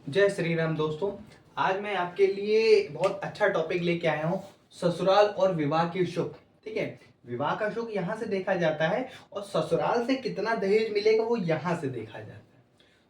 जय श्री राम दोस्तों। आज मैं आपके लिए बहुत अच्छा टॉपिक लेके आया हूँ, ससुराल और विवाह के सुख। ठीक है, विवाह का सुख यहाँ से देखा जाता है और ससुराल से कितना दहेज मिलेगा वो यहाँ से देखा जाता है।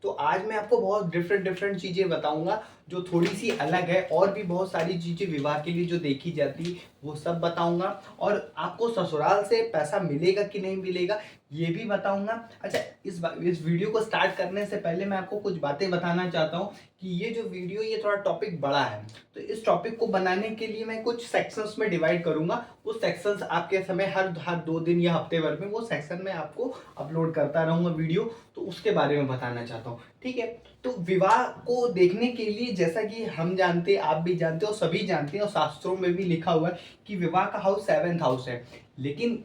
तो आज मैं आपको बहुत डिफरेंट डिफरेंट चीज़ें बताऊंगा जो थोड़ी सी अलग है, और भी बहुत सारी चीज़ें विवाह के लिए जो देखी जाती वो सब बताऊंगा, और आपको ससुराल से पैसा मिलेगा कि नहीं मिलेगा ये भी बताऊंगा। अच्छा, इस वीडियो को स्टार्ट करने से पहले मैं आपको कुछ बातें बताना चाहता हूँ कि ये जो वीडियो ये थोड़ा टॉपिक बड़ा है, तो इस टॉपिक को बनाने के लिए मैं कुछ सेक्शंस में डिवाइड करूंगा। वो सेक्शंस आपके समय हर हर 2 दिन या हफ्ते भर में वो सेक्शन में आपको अपलोड करता रहूंगा वीडियो, तो उसके बारे में बताना चाहता हूँ। ठीक है, तो विवाह को देखने के लिए जैसा कि हम जानते, आप भी जानते हो, सभी जानते हैं, और शास्त्रों में भी लिखा हुआ है कि विवाह का हाउस 7th हाउस है। लेकिन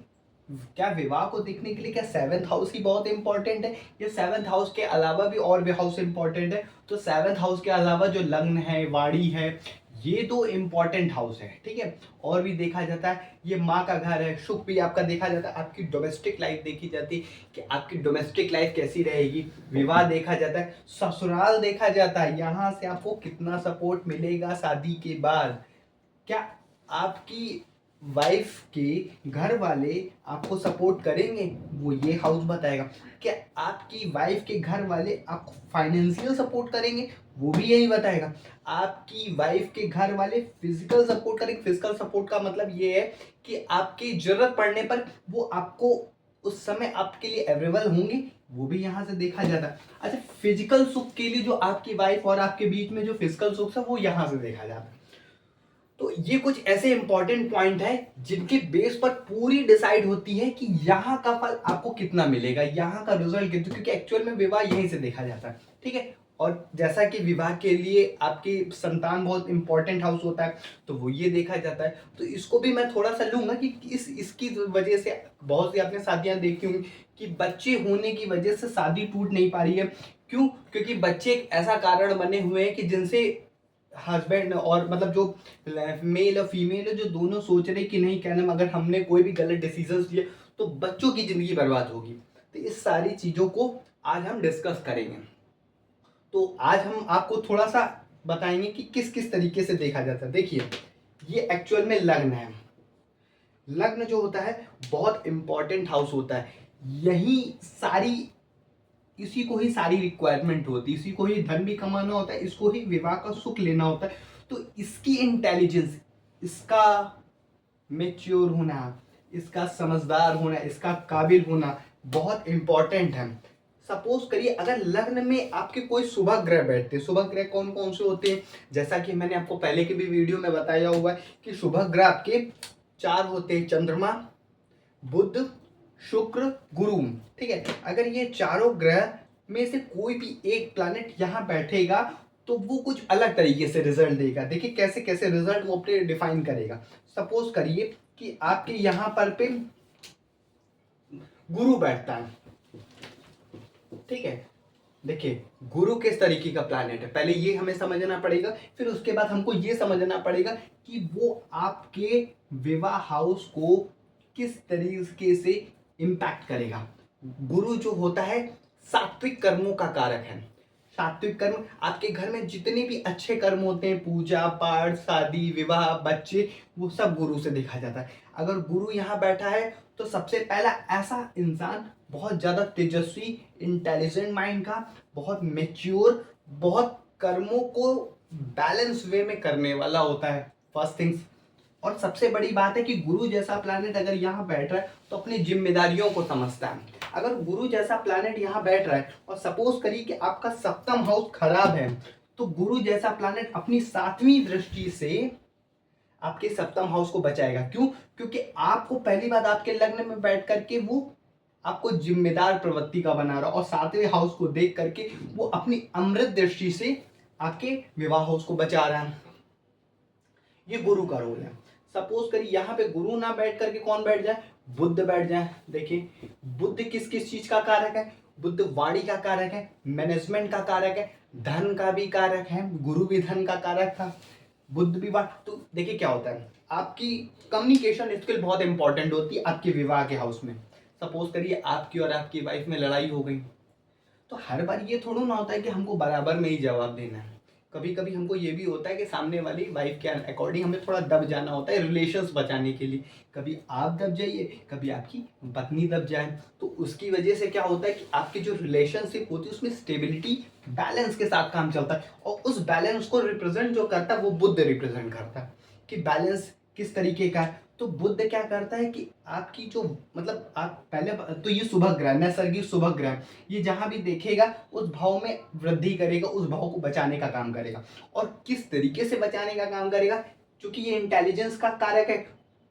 क्या विवाह को देखने के लिए क्या 7th हाउस ही बहुत इंपॉर्टेंट है, या 7th हाउस के अलावा भी और भी हाउस इंपॉर्टेंट है? तो 7th हाउस के अलावा जो लग्न है, वाणी है, ये तो इम्पॉर्टेंट हाउस है। ठीक है, और भी देखा जाता है, ये माँ का घर है, सुख भी आपका देखा जाता है, आपकी डोमेस्टिक लाइफ देखी जाती है कि आपकी डोमेस्टिक लाइफ कैसी रहेगी। विवाह देखा जाता है, ससुराल देखा जाता है, यहाँ से आपको कितना सपोर्ट मिलेगा शादी के बाद। क्या आपकी वाइफ के घर वाले आपको सपोर्ट करेंगे, वो ये हाउस बताएगा। क्या आपकी वाइफ के घर वाले आपको फाइनेंशियल सपोर्ट करेंगे, वो भी यही बताएगा। आपकी वाइफ के घर वाले फिजिकल सपोर्ट करेंगे। फिजिकल सपोर्ट का मतलब ये है कि आपकी जरूरत पड़ने पर वो आपको उस समय आपके लिए अवेलेबल होंगे, वो भी यहाँ से देखा जाता है। अच्छा, फिजिकल सुख के लिए जो आपकी वाइफ और आपके बीच में जो फिजिकल सुख है वो यहाँ से देखा जाता है। तो ये कुछ ऐसे इंपॉर्टेंट पॉइंट है जिनके बेस पर पूरी डिसाइड होती है कि यहाँ का फल आपको कितना मिलेगा, यहाँ का रिजल्ट कितना, क्योंकि एक्चुअल में विवाह यहीं से देखा जाता है। ठीक है, और जैसा कि विवाह के लिए आपकी संतान बहुत इंपॉर्टेंट हाउस होता है, तो वो ये देखा जाता है। तो इसको भी मैं थोड़ा सा लूंगा कि इसकी वजह से बहुत सी आपने शादियां देखी होंगी कि बच्चे होने की वजह से शादी टूट नहीं पा रही है। क्यों? क्योंकि बच्चे एक ऐसा कारण बने हुए हैं कि जिनसे हस्बैंड और मतलब जो मेल और फीमेल है, जो दोनों सोच रहे कि नहीं, क्या नाम, अगर हमने कोई भी गलत डिसीजन लिए तो बच्चों की जिंदगी बर्बाद होगी। तो इस सारी चीजों को आज हम डिस्कस करेंगे। तो आज हम आपको थोड़ा सा बताएंगे कि किस किस तरीके से देखा जाता है। देखिए, ये एक्चुअल में लग्न है। लग्न जो होता है बहुत इंपॉर्टेंट हाउस होता है। यही सारी इसी को ही सारी रिक्वायरमेंट होती है, इसी को ही धन भी कमाना होता है, इसको ही विवाह का सुख लेना होता है। तो इसकी इंटेलिजेंस, इसका मेच्योर होना, इसका समझदार होना, इसका काबिल होना बहुत इंपॉर्टेंट है। सपोज करिए अगर लग्न में आपके कोई शुभ ग्रह बैठते हैं। शुभ ग्रह कौन कौन से होते हैं? जैसा कि मैंने आपको पहले के भी वीडियो में बताया हुआ है कि शुभ ग्रह आपके 4 होते हैं: चंद्रमा, बुध, शुक्र, गुरु। ठीक है, अगर ये चारों ग्रह में से कोई भी एक प्लैनेट यहाँ बैठेगा तो वो कुछ अलग तरीके से रिजल्ट देगा। देखिए कैसे कैसे रिजल्ट वो अपने डिफाइन करेगा। सपोज करिए कि आपके यहाँ पर पे गुरु बैठता है। ठीक है, देखिए गुरु किस तरीके का प्लैनेट है, पहले ये हमें समझना पड़ेगा, फिर उसके बाद हमको ये समझना पड़ेगा कि वो आपके विवाह हाउस को किस तरीके से इम्पैक्ट करेगा। गुरु जो होता है सात्विक कर्मों का कारक है। सात्विक कर्म, आपके घर में जितने भी अच्छे कर्म होते हैं, पूजा पाठ, शादी, विवाह, बच्चे, वो सब गुरु से देखा जाता है। अगर गुरु यहाँ बैठा है तो सबसे पहला ऐसा इंसान बहुत ज़्यादा तेजस्वी, इंटेलिजेंट माइंड का, बहुत मेच्योर, बहुत कर्मों को बैलेंस वे में करने वाला होता है, फर्स्ट थिंग्स। और सबसे बड़ी बात है कि गुरु जैसा प्लैनेट अगर यहाँ बैठ रहा है तो अपनी जिम्मेदारियों को समझता है। अगर गुरु जैसा प्लैनेट यहाँ बैठ रहा है और सपोज करिए कि आपका सप्तम हाउस खराब है, तो गुरु जैसा प्लैनेट अपनी 7वीं दृष्टि से आपके सप्तम हाउस को बचाएगा। क्यों? क्योंकि आपको पहली बात आपके लग्न में बैठ करके वो आपको जिम्मेदार प्रवृत्ति का बना रहा, और 7वें हाउस को देख करके वो अपनी अमृत दृष्टि से आपके विवाह हाउस को बचा रहा है। ये गुरु का रोल है। सपोज करिए यहाँ पे गुरु ना बैठ करके कौन बैठ जाए? बुद्ध बैठ जाए। देखिए बुद्ध किस किस चीज का कारक है? बुद्ध वाणी का कारक है, मैनेजमेंट का कारक है, धन का भी कारक है। गुरु भी धन का कारक था, बुद्ध भी बात। तो देखिए क्या होता है, आपकी कम्युनिकेशन स्किल बहुत इंपॉर्टेंट होती है आपके विवाह के हाउस में। सपोज करिए आपकी और आपकी वाइफ में लड़ाई हो गई, तो हर बार ये थोड़ा ना होता है कि हमको बराबर में ही जवाब देना है। कभी कभी हमको ये भी होता है कि सामने वाली वाइफ के अकॉर्डिंग हमें थोड़ा दब जाना होता है रिलेशंस बचाने के लिए। कभी आप दब जाइए, कभी आपकी पत्नी दब जाए, तो उसकी वजह से क्या होता है कि आपकी जो रिलेशनशिप होती है उसमें स्टेबिलिटी बैलेंस के साथ काम चलता है। और उस बैलेंस को रिप्रेजेंट जो करता है वो बुद्ध रिप्रेजेंट करता है कि बैलेंस किस तरीके का है। तो बुद्ध क्या करता है कि आपकी जो मतलब आप पहले तो ये शुभ ग्रह नैसर्गिक शुभ ग्रह, ये जहां भी देखेगा उस भाव में वृद्धि करेगा, उस भाव को बचाने का काम करेगा। और किस तरीके से बचाने का काम करेगा, क्योंकि ये इंटेलिजेंस का कारक है।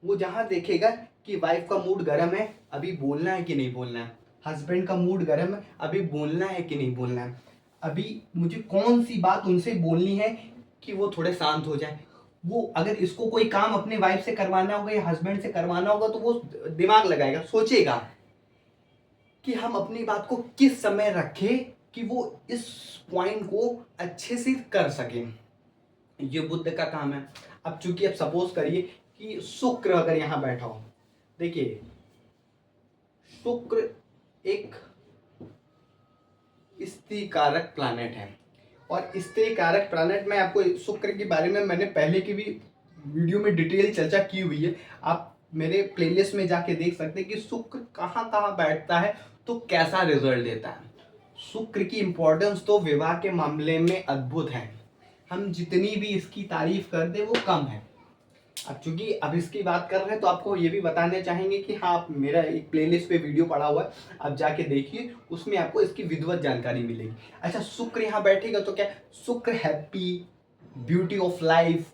वो जहां देखेगा कि वाइफ का मूड गर्म है, अभी बोलना है कि नहीं बोलना है, हस्बैंड का मूड गर्म है, अभी बोलना है कि नहीं बोलना है, अभी मुझे कौन सी बात उनसे बोलनी है कि वो थोड़े शांत हो जाए। वो अगर इसको कोई काम अपने वाइफ से करवाना होगा या हस्बैंड से करवाना होगा तो वो दिमाग लगाएगा, सोचेगा कि हम अपनी बात को किस समय रखें कि वो इस पॉइंट को अच्छे से कर सकें। ये बुद्ध का काम है। अब चूंकि अब सपोज करिए कि शुक्र अगर यहां बैठा हो, देखिए शुक्र एक स्त्री कारक प्लैनेट है। और स्त्री कारक प्लैनेट में आपको शुक्र के बारे में मैंने पहले की भी वीडियो में डिटेल चर्चा की हुई है, आप मेरे प्लेलिस्ट में जाके देख सकते हैं कि शुक्र कहाँ कहाँ बैठता है तो कैसा रिजल्ट देता है। शुक्र की इंपॉर्टेंस तो विवाह के मामले में अद्भुत है, हम जितनी भी इसकी तारीफ कर दे वो कम है। अब चूंकि अब इसकी बात कर रहे हैं तो आपको ये भी बताने चाहेंगे कि हाँ, आप मेरा एक प्लेलिस्ट पे वीडियो पड़ा हुआ है, आप जाके देखिए, उसमें आपको इसकी विधिवत जानकारी मिलेगी। अच्छा, शुक्र यहाँ बैठेगा तो क्या, शुक्र हैप्पी, ब्यूटी ऑफ लाइफ,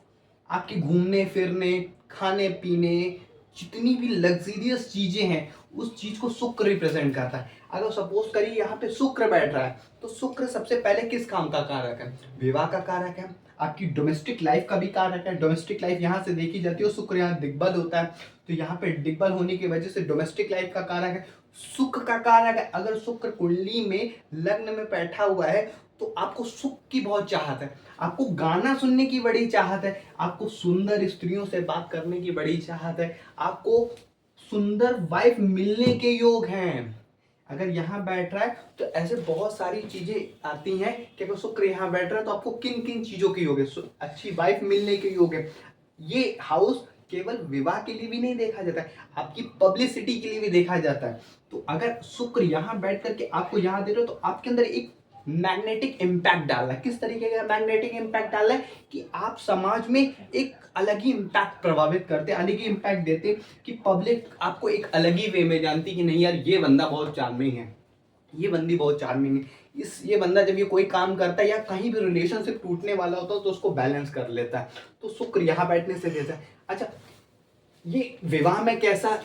आपके घूमने फिरने, खाने पीने, जितनी भी लग्जरियस चीजें हैं उस चीज को शुक्र रिप्रेजेंट करता है। अगर सपोज करिए यहाँ पे शुक्र बैठ रहा है तो शुक्र सबसे पहले किस काम का कारक है, विवाह का कारक है, आपकी डोमेस्टिक लाइफ का भी कारक है। डोमेस्टिक लाइफ यहाँ से देखी जाती है, शुक्र यहाँ दिग्बल होता है, तो यहाँ पे दिग्बल होने की वजह से डोमेस्टिक लाइफ का कारक है, सुख का कारक है। अगर शुक्र कुंडली में लग्न में बैठा हुआ है तो आपको सुख की बहुत चाहत है, आपको गाना सुनने की बड़ी चाहत है, आपको सुंदर स्त्रियों से बात करने की बड़ी चाहत है, आपको सुंदर वाइफ मिलने के योग हैं। अगर यहाँ बैठ रहा है तो ऐसे बहुत सारी चीजें आती हैं कि अगर शुक्र यहाँ बैठ रहा है तो आपको किन किन चीजों के योग है, अच्छी वाइफ मिलने के योग है। ये हाउस केवल विवाह के लिए भी नहीं देखा जाता है, आपकी पब्लिसिटी के लिए भी देखा जाता है। तो अगर शुक्र यहाँ बैठ करके आपको यहाँ दे रहे हो तो आपके अंदर एक मैग्नेटिक इम्पैक्ट डाल रहा है। किस तरीके का मैग्नेटिक इम्पैक्ट डाल रहा है कि आप समाज में एक अलग ही इम्पैक्ट प्रभावित करते हैं, अलग ही इम्पैक्ट देते हैं कि पब्लिक आपको एक अलग ही वे में जानती कि नहीं यार, ये बंदा बहुत चार्मिंग है, ये बंदी बहुत चार्मिंग है। ये बंदा जब ये कोई काम करता है या कहीं भी रिलेशनशिप टूटने वाला होता है तो उसको बैलेंस कर लेता है। तो शुक्र यहाँ बैठने से देता है। अच्छा, ये विवाह में कैसा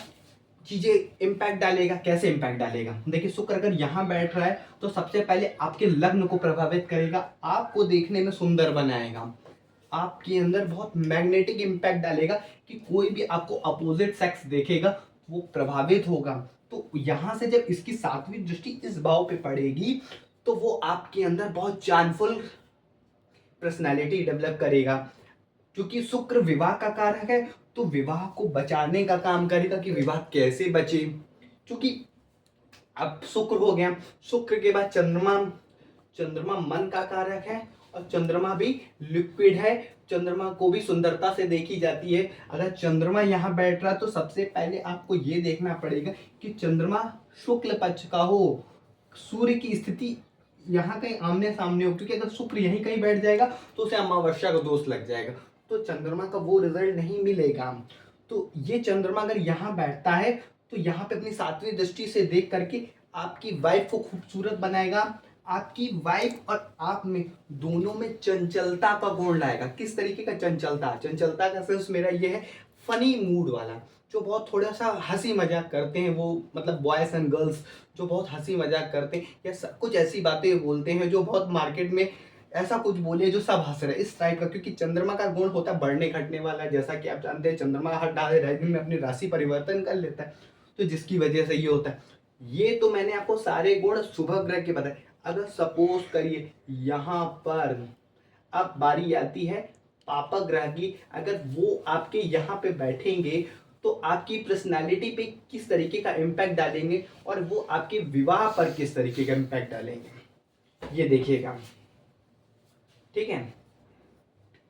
चीजें इंपैक्ट डालेगा, कैसे इंपैक्ट डालेगा, देखिए शुक्र अगर यहाँ बैठ रहा है तो सबसे पहले आपके लग्न को प्रभावित करेगा, आपको देखने में सुंदर बनाएगा, आपके अंदर बहुत मैग्नेटिक इंपैक्ट डालेगा कि कोई भी आपको अपोजिट सेक्स देखेगा वो प्रभावित होगा। तो यहाँ से जब इसकी सातवीं दृष्टि इस भाव पे पड़ेगी तो वो आपके अंदर बहुत चार्मफुल पर्सनैलिटी डेवलप करेगा। क्योंकि शुक्र विवाह का कारक है तो विवाह को बचाने का काम करेगा कि विवाह कैसे बचे। क्योंकि अब शुक्र हो गया, शुक्र के बाद चंद्रमा, चंद्रमा मन का कारक है और चंद्रमा भी लिक्विड है, चंद्रमा को भी सुंदरता से देखी जाती है। अगर चंद्रमा यहाँ बैठ रहा तो सबसे पहले आपको ये देखना पड़ेगा कि चंद्रमा शुक्ल पक्ष का हो, सूर्य की स्थिति यहाँ कहीं आमने सामने हो, क्योंकि अगर शुक्र यहीं कहीं बैठ जाएगा तो उसे अमावस्या का दोष लग जाएगा, तो चंद्रमा का वो रिजल्ट नहीं मिलेगा। तो ये चंद्रमा अगर यहाँ बैठता है तो यहाँ पे अपनी सातवीं दृष्टि से देख करके आपकी वाइफ को खूबसूरत बनाएगा, आपकी वाइफ और आप में दोनों में चंचलता का गुण लाएगा। किस तरीके का चंचलता, चंचलता का सेंस मेरा ये है फनी मूड वाला, जो बहुत थोड़ा सा हंसी मजाक करते हैं, वो मतलब बॉयज एंड गर्ल्स जो बहुत हंसी मजाक करते हैं या कुछ ऐसी बातें बोलते हैं जो बहुत मार्केट में ऐसा कुछ बोले जो सब हंस रहे हैं, इस टाइप का। क्योंकि चंद्रमा का गुण होता है बढ़ने घटने वाला, जैसा कि आप जानते हैं चंद्रमा हर दिन में अपनी राशि परिवर्तन कर लेता है, तो जिसकी वजह से ये होता है। ये तो मैंने आपको सारे गुण शुभ ग्रह के बताए। अगर सपोज करिए यहाँ पर अब बारी आती है पापा ग्रह की, अगर वो आपके यहाँ पे बैठेंगे तो आपकी पर्सनालिटी पे किस तरीके का इम्पैक्ट डालेंगे और वो आपके विवाह पर किस तरीके का इम्पैक्ट डालेंगे। ये देखिएगा, ठीक है,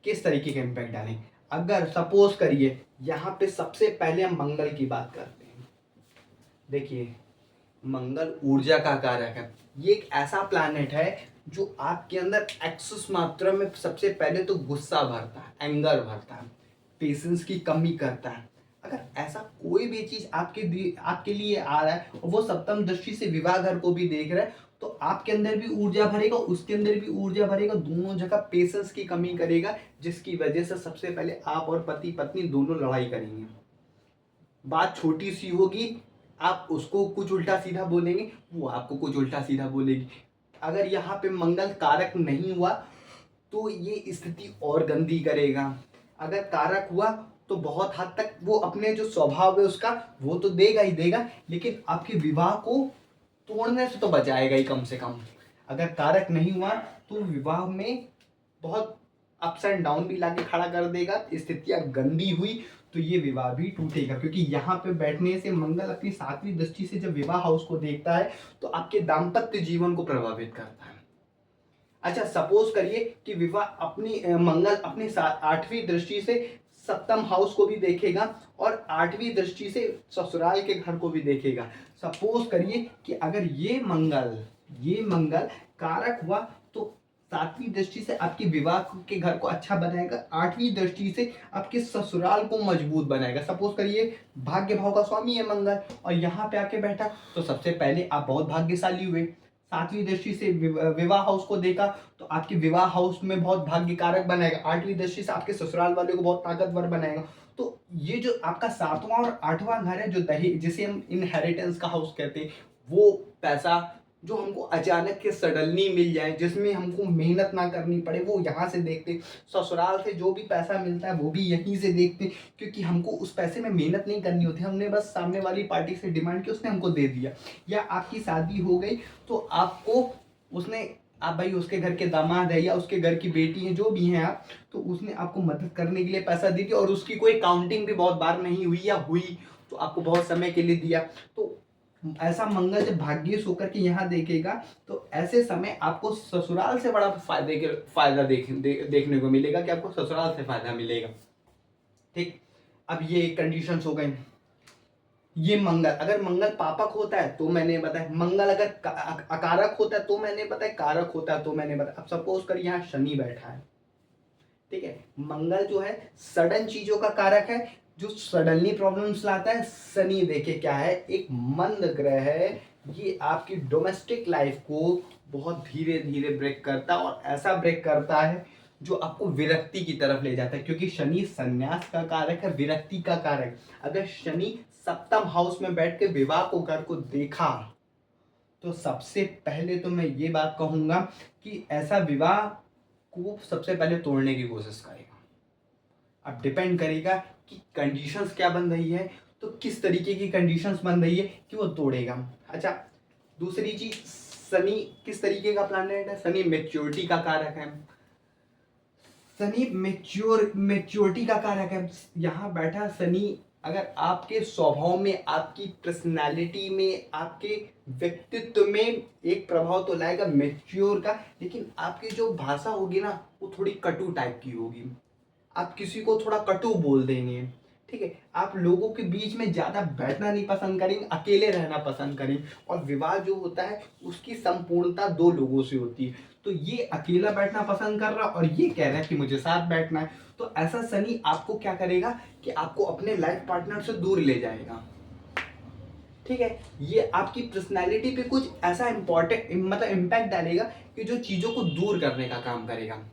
किस तरीके का इम्पैक्ट डालें। अगर सपोज करिए यहाँ पे सबसे पहले हम मंगल की बात करते हैं। देखिए, मंगल ऊर्जा का कारक है। ये एक ऐसा प्लैनेट है जो आपके अंदर एक्सेस मात्रा में सबसे पहले तो गुस्सा भरता है, एंगर भरता है, पेशेंस की कमी करता है। अगर ऐसा कोई भी चीज आपके लिए आ रहा है और वो सप्तम दृष्टि से विवाह घर को भी देख रहा है, तो आपके अंदर भी ऊर्जा भरेगा, उसके अंदर भी ऊर्जा भरेगा, दोनों जगह पेशेंस की कमी करेगा, जिसकी वजह से सबसे पहले आप और पति पत्नी दोनों लड़ाई करेंगे। बात छोटी सी होगी, आप उसको कुछ उल्टा सीधा बोलेंगे, वो आपको कुछ उल्टा सीधा बोलेगी। अगर यहाँ पे मंगल कारक नहीं हुआ तो ये स्थिति और गंदी करेगा। अगर कारक हुआ तो बहुत हद तक वो अपने जो स्वभाव है उसका वो तो देगा ही देगा, लेकिन आपके विवाह को तोड़ने से तो बचाएगा ही कम से कम। अगर कारक नहीं हुआ तो विवाह में बहुत अप्स एंड डाउन भी लाके खड़ा कर देगा। स्थितियां गंदी हुई तो ये विवाह भी टूटेगा, क्योंकि यहाँ पे बैठने से मंगल अपनी 7वीं दृष्टि से जब विवाह हाउस को देखता है तो आपके दाम्पत्य जीवन को प्रभावित करता है। अच्छा, सपोज करिए कि विवाह अपनी मंगल अपनी 8वीं दृष्टि से सप्तम हाउस को भी देखेगा और 8वीं दृष्टि से ससुराल के घर को भी देखेगा। सपोज करिए कि अगर ये मंगल कारक हुआ तो 7वीं दृष्टि से आपके विवाह के घर को अच्छा बनाएगा, 8वीं दृष्टि से आपके ससुराल को मजबूत बनाएगा। सपोज करिए भाग्य भाव का स्वामी है मंगल और यहाँ पे आके बैठा, तो सबसे पहले आप बहुत भाग्यशाली हुए। 7वीं दृष्टि से विवाह हाउस को देखा तो आपके विवाह हाउस में बहुत भाग्य कारक बनाएगा। 8वीं दृष्टि से आपके ससुराल वाले को बहुत ताकतवर बनाएगा। तो ये जो आपका 7वां और 8वां घर है, जो दहेज जिसे हम इनहेरिटेंस का हाउस कहते हैं, वो पैसा जो हमको अचानक के सडनली मिल जाए, जिसमें हमको मेहनत ना करनी पड़े, वो यहाँ से देखते। ससुराल से जो भी पैसा मिलता है वो भी यहीं से देखते, क्योंकि हमको उस पैसे में मेहनत नहीं करनी होती, हमने बस सामने वाली पार्टी से डिमांड की, उसने हमको दे दिया। या आपकी शादी हो गई तो आपको उसने, आप भाई उसके घर के दामाद है या उसके घर की बेटी है, जो भी हैं आप, तो उसने आपको मदद करने के लिए पैसा दे दिया और उसकी कोई काउंटिंग भी बहुत बार नहीं हुई या हुई तो आपको बहुत समय के लिए दिया। तो ऐसा मंगल जब भाग्येश होकर के यहाँ देखेगा तो ऐसे समय आपको ससुराल से बड़ा फायदा देखने को मिलेगा, कि आपको ससुराल से फायदा मिलेगा। ठीक, अब ये कंडीशंस हो गई। ये मंगल, अगर मंगल पापक होता है तो मैंने बताया, मंगल अगर अकारक होता है तो मैंने बताया, कारक होता है तो मैंने बताया। अब सपोज कर यहाँ शनि बैठा है, ठीक है, मंगल जो है सडन चीजों का कारक है, जो सडनली प्रॉब्लम्स लाता है। शनि देखिए क्या है, एक मंद ग्रह है, ये आपकी डोमेस्टिक लाइफ को बहुत धीरे धीरे ब्रेक करता है, और ऐसा ब्रेक करता है जो आपको विरक्ति की तरफ ले जाता है, क्योंकि शनि संन्यास का कारक है, विरक्ति का कारक। अगर शनि सप्तम हाउस में बैठ के विवाह को घर को देखा तो सबसे पहले तो मैं ये बात कहूंगा कि ऐसा विवाह को सबसे पहले तोड़ने की कोशिश करेगा। अब डिपेंड करेगा कि कंडीशंस क्या बन रही है, तो किस तरीके की कंडीशंस बन रही है कि वो तोड़ेगा। अच्छा, दूसरी चीज, शनि किस तरीके का प्लैनेट है? शनि मेच्योरिटी का कारक है। शनि मेच्योरिटी का कारक है। यहाँ बैठा शनि अगर आपके स्वभाव में, आपकी पर्सनालिटी में, आपके व्यक्तित्व में एक प्रभाव तो लाएगा मेच्योर का, लेकिन आपकी जो भाषा होगी ना वो थोड़ी कटु टाइप की होगी। आप किसी को थोड़ा कटु बोल देंगे, ठीक है, आप लोगों के बीच में ज्यादा बैठना नहीं पसंद करेंगे, अकेले रहना पसंद करेंगे। और विवाह जो होता है उसकी संपूर्णता 2 लोगों से होती है, तो ये अकेला बैठना पसंद कर रहा और ये कह रहा है कि मुझे साथ बैठना है। तो ऐसा शनि आपको क्या करेगा कि आपको अपने लाइफ पार्टनर से दूर ले जाएगा। ठीक है, ये आपकी पर्सनैलिटी पे कुछ ऐसा इंपॉर्टेंट मतलब इम्पैक्ट डालेगा कि जो चीजों को दूर करने का काम करेगा।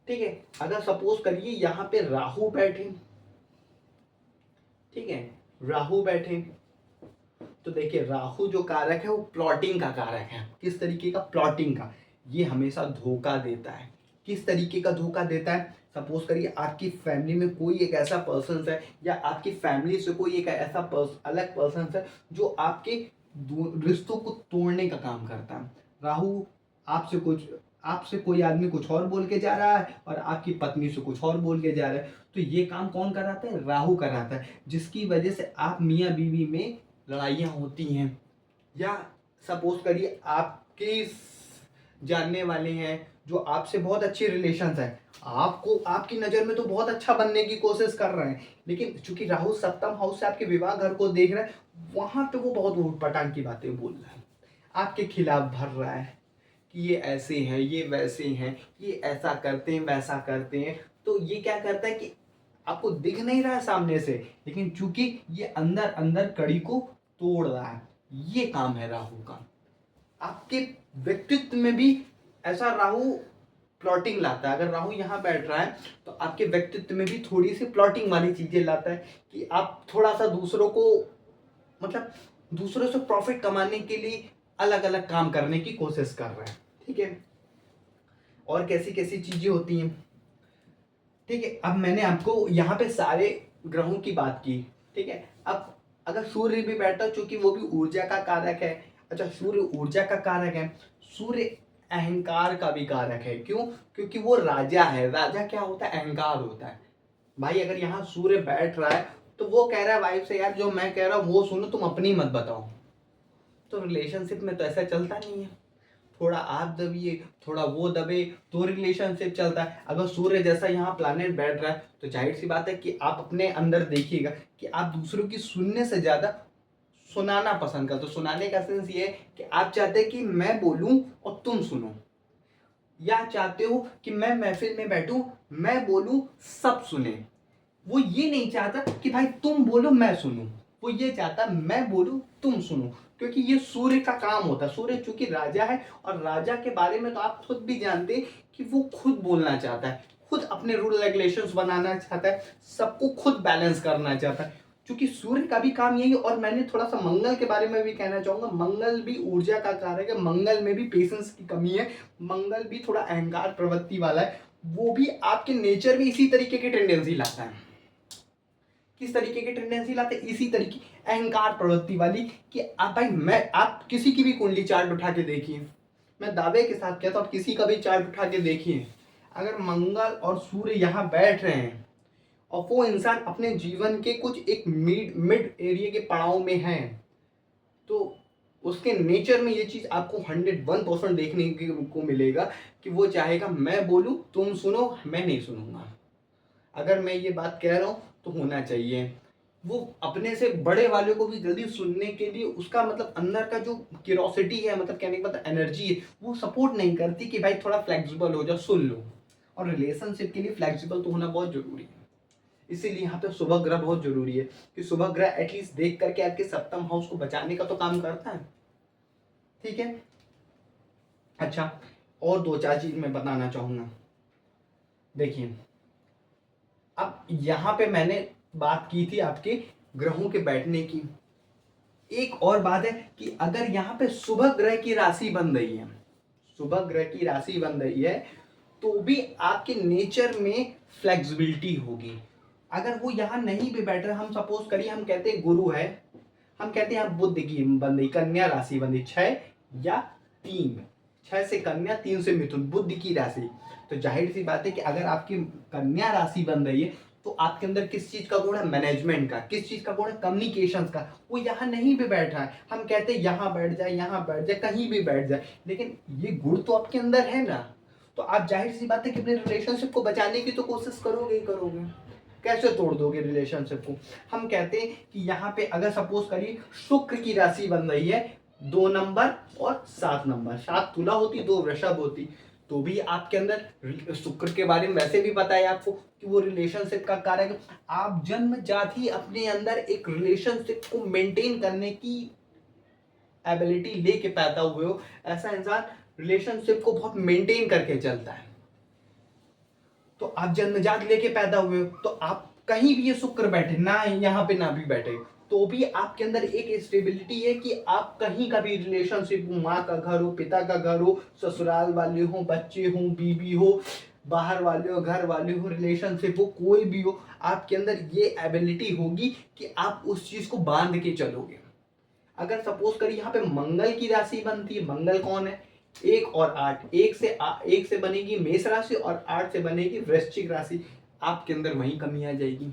ठीक है, अगर सपोज करिए यहाँ पे राहु बैठे, ठीक है, राहु बैठे, तो देखिए राहु जो कारक है वो प्लॉटिंग का कारक है। किस तरीके का? प्लॉटिंग का। ये हमेशा धोखा देता है। किस तरीके का धोखा देता है? सपोज करिए आपकी फैमिली में कोई एक ऐसा पर्सन है, या आपकी फैमिली से कोई एक ऐसा अलग पर्सन है जो आपके रिश्तों को तोड़ने का काम करता है। राहु आपसे कोई आदमी कुछ और बोल के जा रहा है और आपकी पत्नी से कुछ और बोल के जा रहा है, तो ये काम कौन कराता है? राहु कराता है, जिसकी वजह से आप मियाँ बीवी में लड़ाइयाँ होती हैं। या सपोज करिए आपके जानने वाले हैं, जो आपसे बहुत अच्छी रिलेशंस है, आपको आपकी नज़र में तो बहुत अच्छा बनने की कोशिश कर रहे हैं, लेकिन चूंकि राहु सप्तम हाउस से आपके विवाह घर को देख रहा है, वहां पे वो बहुत ऊटपटांग की बातें बोल रहा है, आपके खिलाफ भर रहा है कि ये ऐसे हैं, ये वैसे हैं, ये ऐसा करते हैं, वैसा करते हैं। तो ये क्या करता है कि आपको दिख नहीं रहा है सामने से, लेकिन चूंकि ये अंदर अंदर कड़ी को तोड़ रहा है, ये काम है राहु का। आपके व्यक्तित्व में भी ऐसा राहु प्लॉटिंग लाता है। अगर राहु यहाँ बैठ रहा है तो आपके व्यक्तित्व में भी थोड़ी सी प्लॉटिंग वाली चीजें लाता है कि आप थोड़ा सा दूसरों को, मतलब दूसरों से प्रॉफिट कमाने के लिए अलग अलग काम करने की कोशिश कर रहे हैं। ठीक है, और कैसी कैसी चीजें होती हैं। ठीक है, अब मैंने आपको यहाँ पे सारे ग्रहों की बात की। ठीक है, अब अगर सूर्य भी बैठा, चूंकि वो भी ऊर्जा का कारक है। अच्छा, सूर्य ऊर्जा का कारक है, सूर्य अहंकार का भी कारक है। क्यों? क्योंकि वो राजा है। राजा क्या होता है? अहंकार होता है। भाई अगर यहाँ सूर्य बैठ रहा है तो वो कह रहा है वाइफ से, यार जो मैं कह रहा हूँ वो सुनो, तुम अपनी मत बताओ। तो रिलेशनशिप में तो ऐसा चलता नहीं है, थोड़ा आप दबिए, थोड़ा वो दबे, तो रिलेशनशिप चलता है। अगर सूर्य जैसा यहाँ प्लैनेट बैठ रहा है तो जाहिर सी बात है कि आप अपने अंदर देखिएगा कि आप दूसरों की सुनने से ज्यादा सुनाना पसंद करते हो। तो सुनाने का सेंस ये है कि आप चाहते हैं कि मैं बोलूं और तुम सुनो, या चाहते हो कि मैं महफिल में बैठूं, मैं बोलूं, सब सुने। वो ये नहीं चाहता कि भाई तुम बोलो मैं सुनूं, वो ये चाहता मैं बोलूं तुम सुनो। क्योंकि ये सूर्य का काम होता है। सूर्य चूंकि राजा है, और राजा के बारे में तो आप खुद भी जानते हैं कि वो खुद बोलना चाहता है, खुद अपने रूल रेगुलेशंस बनाना चाहता है, सबको खुद बैलेंस करना चाहता है। क्योंकि सूर्य का भी काम यही है। और मैंने थोड़ा सा मंगल के बारे में भी कहना चाहूंगा। मंगल भी ऊर्जा का कारक है, मंगल में भी पेशेंस की कमी है, मंगल भी थोड़ा अहंकार प्रवृत्ति वाला है। वो भी आपके नेचर में इसी तरीके की टेंडेंसी लाता है। किस तरीके की टेंडेंसी लाते? इसी तरीके अहंकार प्रवृत्ति वाली, कि आप भाई मैं, आप किसी की भी कुंडली चार्ट उठा के देखिए, मैं दावे के साथ कहता हूं, आप किसी का भी चार्ट उठा के देखिए, अगर मंगल और सूर्य यहाँ बैठ रहे हैं और वो इंसान अपने जीवन के कुछ एक मिड मिड एरिया के पड़ाव में है, तो उसके नेचर में ये चीज आपको 101% देखने को मिलेगा कि वो चाहेगा मैं बोलूं तुम सुनो, मैं नहीं सुनूंगा। अगर मैं ये बात कह रहा हूं तो होना चाहिए। वो अपने से बड़े वाले को भी जल्दी सुनने के लिए, उसका मतलब अंदर का जो क्यूरोसिटी है, मतलब कहने का मतलब एनर्जी है, वो सपोर्ट नहीं करती कि भाई थोड़ा फ्लेक्सिबल हो जाओ, सुन लो। और रिलेशनशिप के लिए फ्लेक्सिबल तो होना बहुत जरूरी है। इसीलिए यहाँ पे शुभ ग्रह बहुत जरूरी है, कि शुभ ग्रह एटलीस्ट देख करके आपके सप्तम हाउस को बचाने का तो काम करता है। ठीक है, अच्छा, और दो चार चीज मैं बताना चाहूंगा। देखिए, अब यहाँ पे मैंने बात की थी आपके ग्रहों के बैठने की। एक और बात है कि अगर यहाँ पे शुभ ग्रह की राशि बन रही है, शुभ ग्रह की राशि बन रही है, तो भी आपके नेचर में फ्लेक्सिबिलिटी होगी। अगर वो यहाँ नहीं भी बैठ रहा, हम सपोज करिए, हम कहते हैं गुरु है, हम कहते हैं बुध की बन रही, कन्या राशि बन रही, 6 या 3, 6 से कन्या, 3 से मिथुन, बुध की राशि। तो जाहिर सी बात है कि अगर आपकी कन्या राशि बन रही है तो आपके अंदर किस चीज का गुण है? मैनेजमेंट का। किस चीज का गुण है? कम्युनिकेशन का। वो यहाँ नहीं भी बैठा है, हम कहते हैं यहाँ बैठ जाए, यहाँ बैठ जाए, कहीं भी बैठ जाए, लेकिन ये गुण तो आपके अंदर है ना। तो आप जाहिर सी बात है कि अपने रिलेशनशिप को बचाने की तो कोशिश करोगे ही करोगे। कैसे तोड़ दोगे रिलेशनशिप को? हम कहते हैं कि यहाँ पे अगर सपोज करिए शुक्र की राशि बन रही है, 2 नंबर और 7 नंबर, 7 तुला होती, 2 वृषभ होती, तो भी आपके अंदर शुक्र के बारे में वैसे भी पता है आपको कि वो रिलेशनशिप का कारक है। आप जन्मजात ही अपने अंदर एक रिलेशनशिप को मेंटेन करने की एबिलिटी लेके पैदा हुए हो। ऐसा इंसान रिलेशनशिप को बहुत मेंटेन करके चलता है। तो आप जन्मजात लेके पैदा हुए हो, तो आप कहीं भी ये शुक्र बैठे ना, यहाँ पे ना भी बैठे, तो भी आपके अंदर एक स्टेबिलिटी है कि आप कहीं का भी रिलेशनशिप हो, माँ का घर हो, पिता का घर हो, ससुराल वाले हो, बच्चे हो, बीबी हो, बाहर वाले हो, घर वाले हो, रिलेशनशिप हो, कोई भी हो, आपके अंदर ये एबिलिटी होगी कि आप उस चीज को बांध के चलोगे। अगर सपोज करिए यहाँ पे मंगल की राशि बनती है, मंगल कौन है? 1 और 8, एक से बनेगी मेष राशि और 8 से बनेगी वृश्चिक राशि। आपके अंदर वही कमी आ जाएगी।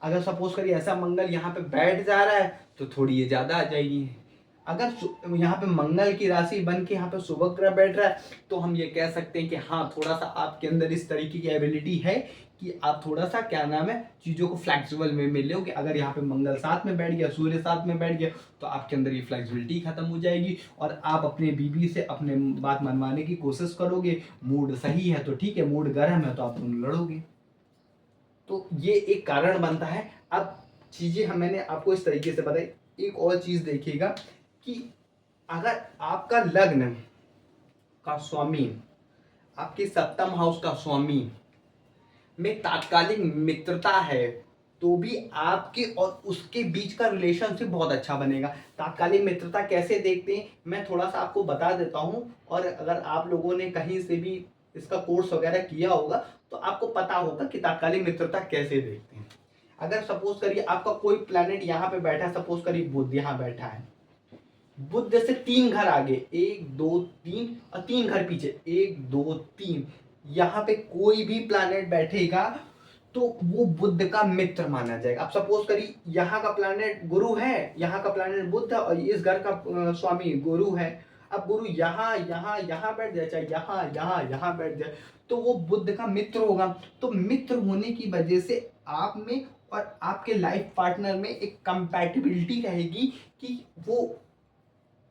अगर सपोज करिए ऐसा मंगल यहाँ पे बैठ जा रहा है तो थोड़ी ये ज्यादा आ जाएगी। अगर यहाँ पे मंगल की राशि बन के यहाँ पे शुभ ग्रह बैठ रहा है तो हम ये कह सकते हैं कि हाँ, थोड़ा सा आपके अंदर इस तरीके की एबिलिटी है कि आप थोड़ा सा क्या नाम है चीज़ों को फ्लेक्सिबल में मिल लोगे। अगर यहाँ पे मंगल साथ में बैठ गया, सूर्य साथ में बैठ गया, तो आपके अंदर ये फ्लेक्सिबिलिटी खत्म हो जाएगी और आप अपने बीवी से अपने बात मनवाने की कोशिश करोगे। मूड सही है तो ठीक है, मूड गर्म है तो आप दोनों लड़ोगे। तो ये एक कारण बनता है। अब चीजें हम मैंने आपको इस तरीके से बताई। एक और चीज देखिएगा कि अगर आपका लग्न का स्वामी आपके सप्तम हाउस का स्वामी में तात्कालिक मित्रता है तो भी आपके और उसके बीच का रिलेशनशिप बहुत अच्छा बनेगा। तात्कालिक मित्रता कैसे देखते हैं मैं थोड़ा सा आपको बता देता हूँ, और अगर आप लोगों ने कहीं से भी इसका कोर्स वगैरह किया होगा तो आपको पता होगा कि तात्कालिक मित्रता कैसे देखते हैं। अगर सपोज करिए आपका कोई प्लैनेट यहाँ पे बैठा है, सपोज करिए बुध यहाँ बैठा है, बुध से 3 घर आगे, 1 2 3 और 3 घर पीछे, 1 2 3, यहाँ पे कोई भी प्लैनेट बैठेगा तो वो बुध का मित्र माना जाएगा। अब सपोज करिए यहाँ का प्लैनेट गुरु है, यहाँ का प्लैनेट बुध है और इस घर का स्वामी गुरु है। अब गुरु यहाँ यहाँ यहाँ बैठ जाए, चाहे यहाँ यहाँ यहाँ बैठ जाए, तो वो बुध का मित्र होगा। तो मित्र होने की वजह से आप में और आपके लाइफ पार्टनर में एक कंपैटिबिलिटी रहेगी कि वो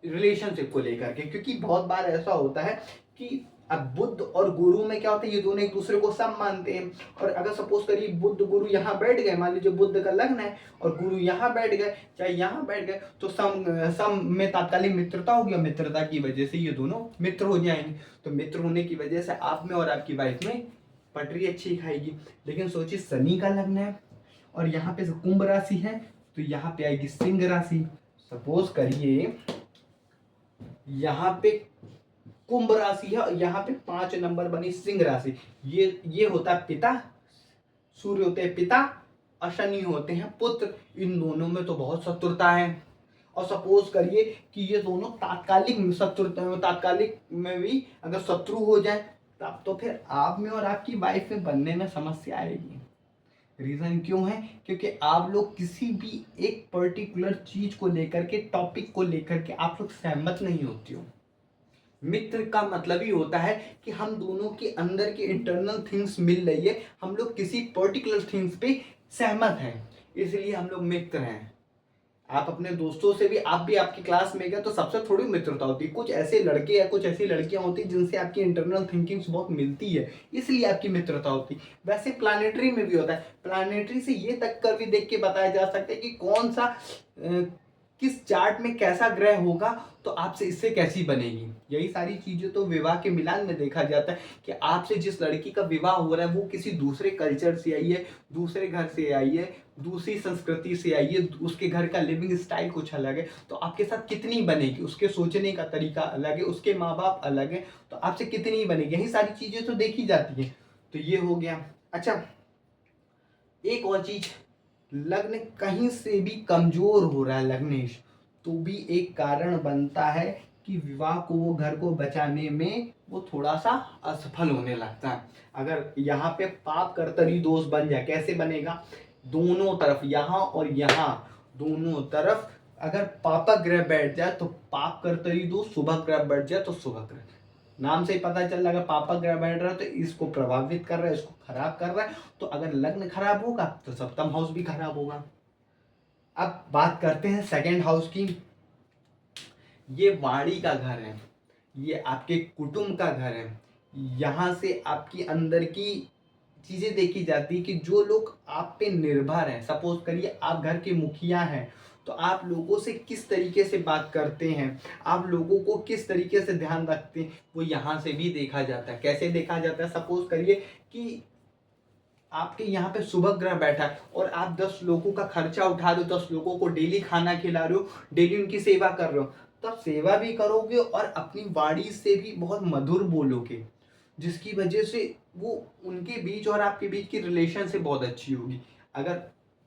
रिलेशनशिप को लेकर के। क्योंकि बहुत बार ऐसा होता है कि अब बुध और गुरु में क्या होता है, ये दोनों एक दूसरे को सम मानते हैं। और अगर सपोज करिए बुध गुरु यहाँ बैठ गए, मान लीजिए बुध का लग्न है और गुरु यहाँ बैठ गए, चाहे यहाँ बैठ गए, तो सम में तात्कालिक मित्रता होगी और मित्रता की वजह से ये दोनों मित्र हो जाएंगे। तो मित्र होने की वजह से आप में और आपकी वाइफ में पटरी अच्छी खाएगी। लेकिन सोचिए शनि का लग्न है और यहाँ पे कुंभ राशि है, तो यहाँ पे आएगी सिंह राशि। सपोज करिए यहाँ पे कुंभ राशि है और यहाँ पे 5 नंबर बनी सिंह राशि। ये होता है पिता, सूर्य होते हैं पिता और शनि होते हैं पुत्र। इन दोनों में तो बहुत शत्रुता है। और सपोज करिए कि ये दोनों तात्कालिक में भी अगर शत्रु हो जाए तब तो फिर आप में और आपकी वाइफ में बनने में समस्या आएगी। रीजन क्यों है? क्योंकि आप लोग किसी भी एक पर्टिकुलर चीज को लेकर के, टॉपिक को लेकर के आप लोग सहमत नहीं होते हो। मित्र का मतलब ही होता है कि हम दोनों के अंदर के इंटरनल थिंग्स मिल रही है, हम लोग किसी पर्टिकुलर थिंग्स पे सहमत हैं, इसलिए हम लोग मित्र हैं। आप अपने दोस्तों से भी, आप भी आपकी क्लास में गए तो सबसे थोड़ी मित्रता होती है। कुछ ऐसे लड़के या कुछ ऐसी लड़कियां होती जिनसे आपकी इंटरनल थिंकिंग्स बहुत मिलती है, इसलिए आपकी मित्रता होती। वैसे प्लानिटरी में भी होता है। प्लानिटरी से ये तक कर भी देख के बताया जा सकता है कि कौन सा किस चार्ट में कैसा ग्रह होगा तो आपसे इससे कैसी बनेगी। यही सारी चीजें तो विवाह के मिलान में देखा जाता है कि आपसे जिस लड़की का विवाह हो रहा है वो किसी दूसरे कल्चर से आई है, दूसरे घर से आई है, दूसरी संस्कृति से आई है, उसके घर का लिविंग स्टाइल कुछ अलग है, तो आपके साथ कितनी बनेगी, उसके सोचने का तरीका अलग है, उसके माँ बाप अलग है, तो आपसे कितनी बनेगी। यही सारी चीजें तो देखी जाती है। तो ये हो गया। अच्छा, एक और चीज, लग्न कहीं से भी कमजोर हो रहा है लग्नेश, तो भी एक कारण बनता है कि विवाह को, वो घर को बचाने में वो थोड़ा सा असफल होने लगता है। अगर यहाँ पे पाप कर्तरी दोष बन जाए, कैसे बनेगा? दोनों तरफ, यहाँ और यहाँ दोनों तरफ अगर पापक ग्रह बैठ जाए तो पाप कर्तरी दोष, शुभ ग्रह बैठ जाए तो शुभ ग्रह। नाम से ही पता चल रहा है, पापा ग्रह बैठ रहा है तो इसको प्रभावित कर रहा है, इसको खराब कर रहा है। तो अगर लग्न खराब होगा तो सप्तम हाउस भी खराब होगा। अब बात करते हैं सेकंड हाउस की। ये वाणी का घर है, ये आपके कुटुंब का घर है। यहाँ से आपकी अंदर की चीजें देखी जाती है कि जो लोग आप पे निर्भर हैं, सपोज करिए आप घर के मुखिया हैं, तो आप लोगों से किस तरीके से बात करते हैं, आप लोगों को किस तरीके से ध्यान रखते हैं, वो यहाँ से भी देखा जाता है। कैसे देखा जाता है? सपोज करिए कि आपके यहाँ पे शुभ ग्रह बैठा है और आप 10 लोगों का खर्चा उठा रहे हो, 10 लोगों को डेली खाना खिला रहे हो, डेली उनकी सेवा कर रहे हो, तब सेवा भी करोगे और अपनी वाणी से भी बहुत मधुर बोलोगे, जिसकी वजह से वो उनके बीच और आपके बीच की रिलेशन से बहुत अच्छी होगी। अगर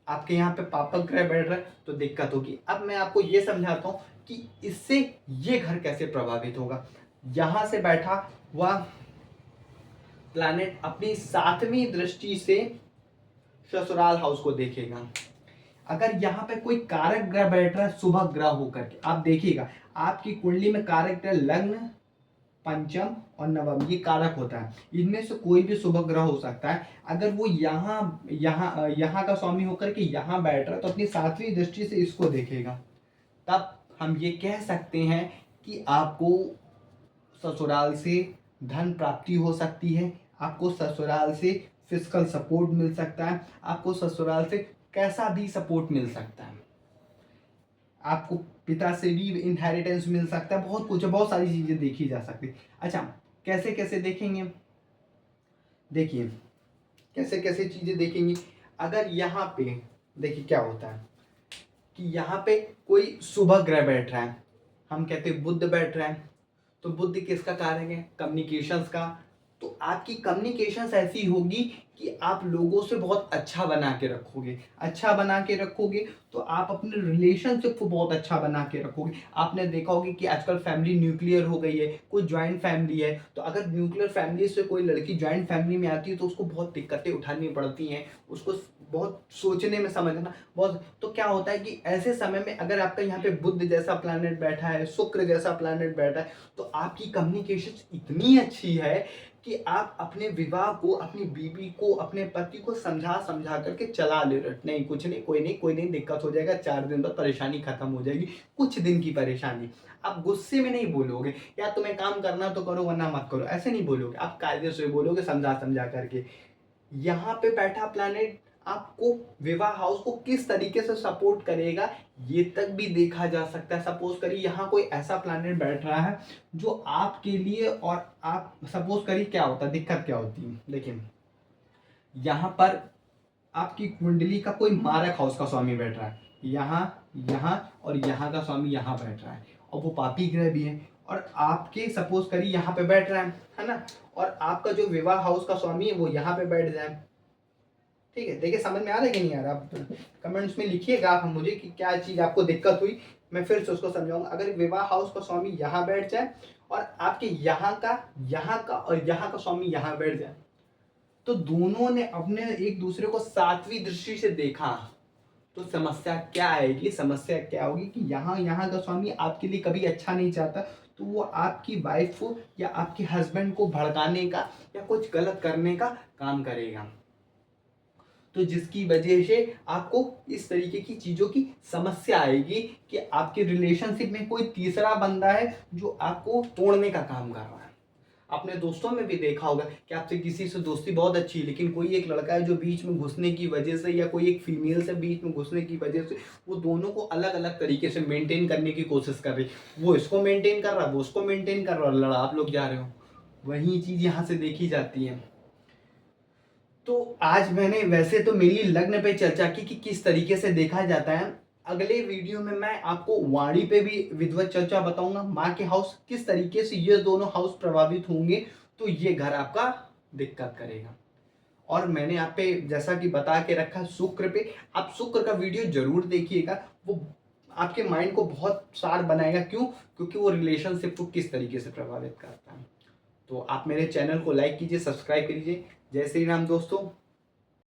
आपके यहाँ पे पापक ग्रह बैठ रहा है तो दिक्कत होगी। अब मैं आपको ये समझाता हूँ कि इससे ये घर कैसे प्रभावित होगा। यहाँ से बैठा हुआ प्लैनेट अपनी 7वीं दृष्टि से ससुराल हाउस को देखेगा। अगर यहाँ पे कोई कारक ग्रह बैठ रहा है शुभ ग्रह होकर के, आप देखिएगा आपकी कुंडली में कारक ग्रह लग्न, पंचम और नवम ये कारक होता है, इनमें से कोई भी शुभ ग्रह हो सकता है। अगर वो यहाँ का स्वामी होकर के यहाँ बैठ रहा है तो अपनी सातवीं दृष्टि से इसको देखेगा, तब हम ये कह सकते हैं कि आपको ससुराल से धन प्राप्ति हो सकती है, आपको ससुराल से फिजिकल सपोर्ट मिल सकता है, आपको ससुराल से कैसा भी सपोर्ट मिल सकता है, आपको पिता से भी इनहेरिटेंस मिल सकता है, बहुत कुछ, बहुत सारी चीजें देखी जा सकती है। अच्छा, कैसे कैसे देखेंगे, देखिए कैसे कैसे चीजें देखेंगे। अगर यहाँ पे देखिए क्या होता है कि यहाँ पे कोई शुभ ग्रह बैठ रहा है, हम कहते हैं बुध बैठ रहा है, तो बुध किसका कारक है, कम्युनिकेशंस का। तो आपकी कम्युनिकेशंस ऐसी होगी कि आप लोगों से बहुत अच्छा बना के रखोगे, अच्छा बना के रखोगे तो आप अपने रिलेशनशिप को बहुत अच्छा बना के रखोगे। आपने देखा होगा कि आजकल फैमिली न्यूक्लियर हो गई है, कोई ज्वाइंट फैमिली है, तो अगर न्यूक्लियर फैमिली से कोई लड़की ज्वाइंट फैमिली में आती है तो उसको बहुत दिक्कतें उठानी पड़ती हैं, उसको बहुत सोचने में समझना बहुत। तो क्या होता है कि ऐसे समय में अगर आपका यहाँ पे बुध जैसा प्लैनेट बैठा है, शुक्र जैसा प्लैनेट बैठा है, तो आपकी कम्युनिकेशन इतनी अच्छी है कि आप अपने विवाह को, अपनी बीवी को, अपने पति को समझा समझा करके चला ले रहे, नहीं कुछ नहीं, कोई नहीं दिक्कत हो जाएगा, 4 दिन बाद परेशानी खत्म हो जाएगी, कुछ दिन की परेशानी। आप गुस्से में नहीं बोलोगे या तुम्हें काम करना तो करो वरना मत करो, ऐसे नहीं बोलोगे, आप कायदे से बोलोगे समझा समझा करके। यहाँ पे बैठा प्लैनेट आपको विवाह हाउस को किस तरीके से सपोर्ट करेगा ये तक भी देखा जा सकता है। सपोज करिए यहाँ कोई ऐसा प्लैनेट बैठ रहा है जो आपके लिए, और आप सपोज करिए क्या होता है, दिक्कत क्या होती है, देखिए यहाँ पर आपकी कुंडली का कोई मारक हाउस का स्वामी बैठ रहा है, यहाँ यहाँ और यहाँ का स्वामी यहाँ बैठ रहा है, और वो पापी ग्रह भी है, और आपके सपोज करिए यहाँ पे बैठ रहा है ना, और आपका जो विवाह हाउस का स्वामी है वो यहाँ पे बैठ जाए। ठीक है, देखिए समझ में आ रहा है कि नहीं आ रहा, आप कमेंट्स में लिखिएगा आप मुझे कि क्या चीज़ आपको दिक्कत हुई, मैं फिर से उसको समझाऊंगा। अगर विवाह हाउस का स्वामी यहाँ बैठ जाए और आपके यहाँ का और यहाँ का स्वामी यहाँ बैठ जाए, तो दोनों ने अपने एक दूसरे को सातवीं दृष्टि से देखा, तो समस्या क्या आएगी, समस्या क्या होगी कि यहाँ का स्वामी आपके लिए कभी अच्छा नहीं चाहता, तो वो आपकी वाइफ को या आपके हस्बैंड को भड़काने का या कुछ गलत करने का काम करेगा, तो जिसकी वजह से आपको इस तरीके की चीज़ों की समस्या आएगी कि आपके रिलेशनशिप में कोई तीसरा बंदा है जो आपको तोड़ने का काम कर रहा है। आपने दोस्तों में भी देखा होगा कि आपसे किसी से दोस्ती बहुत अच्छी है, लेकिन कोई एक लड़का है जो बीच में घुसने की वजह से, या कोई एक फीमेल से बीच में घुसने की वजह से, वो दोनों को अलग अलग तरीके से मेंटेन करने की कोशिश कर रही, वो इसको मेंटेन कर रहा, वो उसको मेंटेन कर रहा, लड़ा आप लोग जा रहे हो। वही चीज़ यहाँ से देखी जाती है। तो आज मैंने वैसे तो मेरी लग्न पे चर्चा की कि किस तरीके से देखा जाता है। अगले वीडियो में मैं आपको वाणी पे भी विधिवत चर्चा बताऊंगा, माँ के हाउस किस तरीके से ये दोनों हाउस प्रभावित होंगे तो ये घर आपका दिक्कत करेगा। और मैंने आप पे जैसा कि बता के रखा शुक्र पे, आप शुक्र का वीडियो जरूर देखिएगा, वो आपके माइंड को बहुत शार्प बनाएगा। क्यों? क्योंकि वो रिलेशनशिप को किस तरीके से प्रभावित करता है। तो आप मेरे चैनल को लाइक कीजिए, सब्सक्राइब कीजिए। जय श्री राम दोस्तों।